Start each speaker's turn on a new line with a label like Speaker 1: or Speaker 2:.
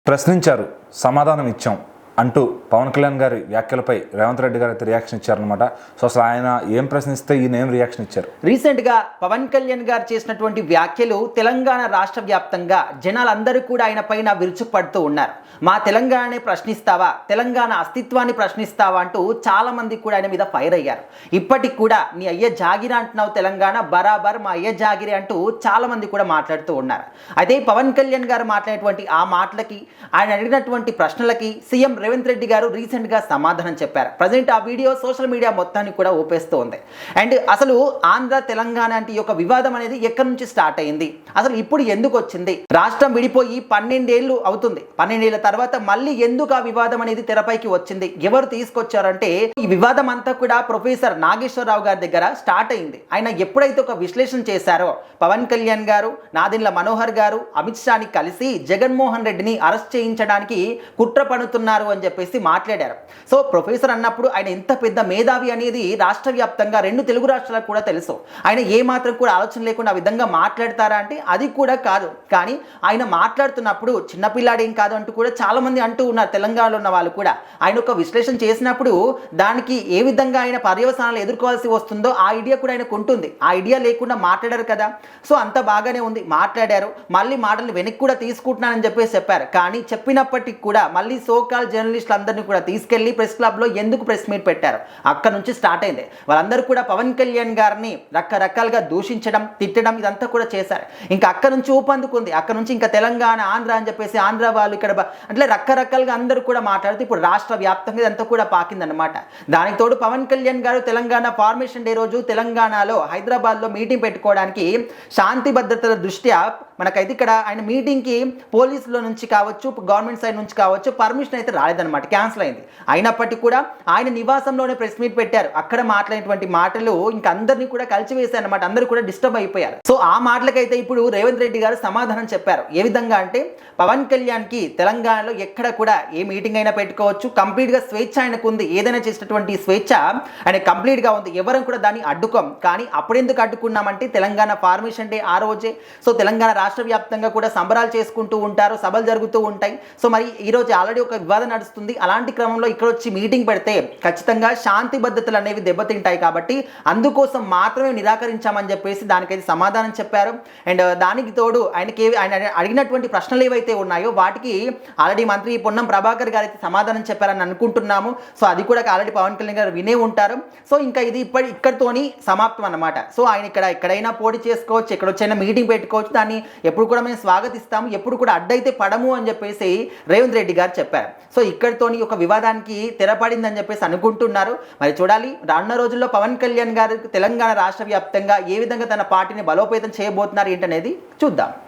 Speaker 1: ప్రశ్నించారు, సమాధానం ఇచ్చాం అంటూ పవన్ కళ్యాణ్ గారి వ్యాఖ్యలపై రేవంత్ రెడ్డి గారు అయితే రియాక్షన్ ఇచ్చారనమాట. సో అసలు ఆయన ఏం ప్రశ్నిస్తే ఈయన ఏం రియాక్షన్ ఇచ్చారు?
Speaker 2: రీసెంట్గా పవన్ కళ్యాణ్ గారు చేసినటువంటి వ్యాఖ్యలు తెలంగాణ రాష్ట్ర వ్యాప్తంగా జనాలందరూ కూడా ఆయన పైన విరుచుకుపడుతూ ఉన్నారు. మా తెలంగాణనే ప్రశ్నిస్తావా, తెలంగాణ అస్తిత్వాన్ని ప్రశ్నిస్తావా అంటూ చాలా మంది కూడా ఆయన మీద ఫైర్ అయ్యారు. ఇప్పటికి కూడా నీ అయ్య జాగిరి అంటున్నావు తెలంగాణ, బరాబర్ మా అయ్య జాగిరి అంటూ చాలా మంది కూడా మాట్లాడుతూ ఉన్నారు. అయితే పవన్ కళ్యాణ్ గారు మాట్లాడేటువంటి ఆ మాటలకి, ఆయన అడిగినటువంటి ప్రశ్నలకి సీఎం రేవంత్ రెడ్డి గారు రీసెంట్గా సమాధానం చెప్పారు. ప్రజెంట్ ఆ వీడియో సోషల్ మీడియా మొత్తాన్ని కూడా ఊపేస్తూ ఉంది. అండ్ అసలు ఆంధ్ర తెలంగాణ అంటే ఈ యొక్క వివాదం అనేది ఎక్కడి నుంచి స్టార్ట్ అయింది, అసలు ఇప్పుడు ఎందుకు వచ్చింది, రాష్ట్రం విడిపోయి 12 ఏళ్ళు అవుతుంది, 12 ఏళ్ళ తర్వాత మళ్ళీ ఎందుకు ఆ వివాదం అనేది తెరపైకి వచ్చింది, ఎవరు తీసుకొచ్చారంటే ఈ వివాదం అంతా కూడా ప్రొఫెసర్ నాగేశ్వరరావు గారి దగ్గర స్టార్ట్ అయింది. ఆయన ఎప్పుడైతే ఒక విశ్లేషణ చేశారో, పవన్ కళ్యాణ్ గారు, నాదెండ్ల మనోహర్ గారు అమిత్ షాని కలిసి జగన్మోహన్ రెడ్డిని అరెస్ట్ చేయించడానికి కుట్ర పన్నుతున్నారు అని చెప్పేసి మాట్లాడారు. సో ప్రొఫెసర్ అన్నప్పుడు ఆయన ఎంత పెద్ద మేధావి అనేది రాష్ట్ర వ్యాప్తంగా 2 తెలుగు రాష్ట్రాలకు కూడా తెలుసు. ఆయన ఏ మాత్రం కూడా ఆలోచన లేకుండా ఆ విధంగా మాట్లాడతారా అంటే అది కూడా కాదు. కానీ ఆయన మాట్లాడుతున్నప్పుడు చిన్నపిల్లాడేం కాదు అంటూ కూడా చాలా మంది అంటూ ఉన్నారు. తెలంగాణలో ఉన్న వాళ్ళు కూడా ఆయన ఒక విశ్లేషణ చేసినప్పుడు దానికి ఏ విధంగా ఆయన పర్యవసానాలు ఎదుర్కోవాల్సి వస్తుందో ఆ ఐడియా కూడా ఆయనకు ఉంటుంది. ఆ ఐడియా లేకుండా మాట్లాడారు కదా. సో అంత బాగానే ఉంది, మాట్లాడారు. మళ్ళీ మాటలు వెనక్కి కూడా తీసుకుంటున్నానని చెప్పేసి చెప్పారు. కానీ చెప్పినప్పటికీ కూడా మళ్ళీ సోకాల్ జర్నలిస్టులు అందరినీ కూడా తీసుకెళ్లి ప్రెస్ క్లబ్లో ఎందుకు ప్రెస్ మీట్ పెట్టారు, అక్కడ నుంచి స్టార్ట్ అయింది. వాళ్ళందరూ కూడా పవన్ కళ్యాణ్ గారిని రకరకాలుగా దూషించడం, తిట్టడం ఇదంతా కూడా చేశారు. ఇంకా అక్కడ నుంచి ఊపందుకుంది. అక్కడ నుంచి ఇంకా తెలంగాణ, ఆంధ్ర అని చెప్పేసి ఆంధ్ర వాళ్ళు ఇక్కడ అంటే రకరకాలుగా అందరూ కూడా మాట్లాడుతూ ఇప్పుడు రాష్ట్ర వ్యాప్తంగా ఇదంతా కూడా పాకిందన్నమాట. దానికి తోడు పవన్ కళ్యాణ్ గారు తెలంగాణ ఫార్మేషన్ డే రోజు తెలంగాణలో హైదరాబాద్లో మీటింగ్ పెట్టుకోవడానికి శాంతి భద్రతల దృష్ట్యా మనకైతే ఇక్కడ ఆయన మీటింగ్కి పోలీసుల నుంచి కావచ్చు, గవర్నమెంట్ సైడ్ నుంచి కావచ్చు పర్మిషన్ అయితే రాలేదన్నమాట, క్యాన్సిల్ అయింది. అయినప్పటికీ కూడా ఆయన నివాసంలోనే ప్రెస్ మీట్ పెట్టారు. అక్కడ మాట్లాడినటువంటి మాటలు ఇంకా అందరినీ కూడా కలిసివేశాయి అన్నమాట. అందరూ కూడా డిస్టర్బ్ అయిపోయారు. సో ఆ మాటలకైతే ఇప్పుడు రేవంత్ రెడ్డి గారు సమాధానం చెప్పారు. ఏ విధంగా అంటే పవన్ కళ్యాణ్కి తెలంగాణలో ఎక్కడ కూడా ఏ మీటింగ్ అయినా పెట్టుకోవచ్చు, కంప్లీట్గా స్వేచ్ఛ ఆయనకు ఉంది. ఏదైనా చేసినటువంటి స్వేచ్ఛ ఆయన కంప్లీట్గా ఉంది. ఎవరం కూడా దాన్ని అడ్డుకోం. కానీ అప్పుడెందుకు అడ్డుకున్నామంటే తెలంగాణ ఫార్మేషన్ డే ఆ రోజే. సో తెలంగాణ రాష్ట్ర వ్యాప్తంగా కూడా సంబరాలు చేసుకుంటూ ఉంటారు, సభలు జరుగుతూ ఉంటాయి. సో మరి ఈరోజు ఆల్రెడీ ఒక వివాదం నడుస్తుంది. అలాంటి క్రమంలో ఇక్కడ వచ్చి మీటింగ్ పెడితే ఖచ్చితంగా శాంతి భద్రతలు అనేవి దెబ్బతింటాయి కాబట్టి అందుకోసం మాత్రమే నిరాకరించామని చెప్పేసి దానికైతే సమాధానం చెప్పారు. అండ్ దానికి తోడు ఆయన అడిగినటువంటి ప్రశ్నలు ఏవైతే ఉన్నాయో వాటికి ఆల్రెడీ మంత్రి పొన్నం ప్రభాకర్ గారు అయితే సమాధానం చెప్పారని అనుకుంటున్నాము. సో అది కూడా ఆల్రెడీ పవన్ కళ్యాణ్ గారు వినే ఉంటారు. సో ఇంకా ఇది ఇక్కడితోని సమాప్తం అన్నమాట. సో ఆయన ఎక్కడైనా పోటీ చేసుకోవచ్చు, ఎక్కడొచ్చైనా మీటింగ్ పెట్టుకోవచ్చు, దాన్ని ఎప్పుడు కూడా మేము స్వాగతిస్తాము, ఎప్పుడు కూడా అడ్డైతే పడము అని చెప్పేసి రేవంత్ రెడ్డి గారు చెప్పారు. సో ఇక్కడితోని ఒక వివాదానికి తెరపడిందని చెప్పేసి అనుకుంటున్నారు. మరి చూడాలి రానున్న రోజుల్లో పవన్ కళ్యాణ్ గారు తెలంగాణ రాష్ట్ర వ్యాప్తంగా ఏ విధంగా తన పార్టీని బలోపేతం చేయబోతున్నారు ఏంటనేది చూద్దాం.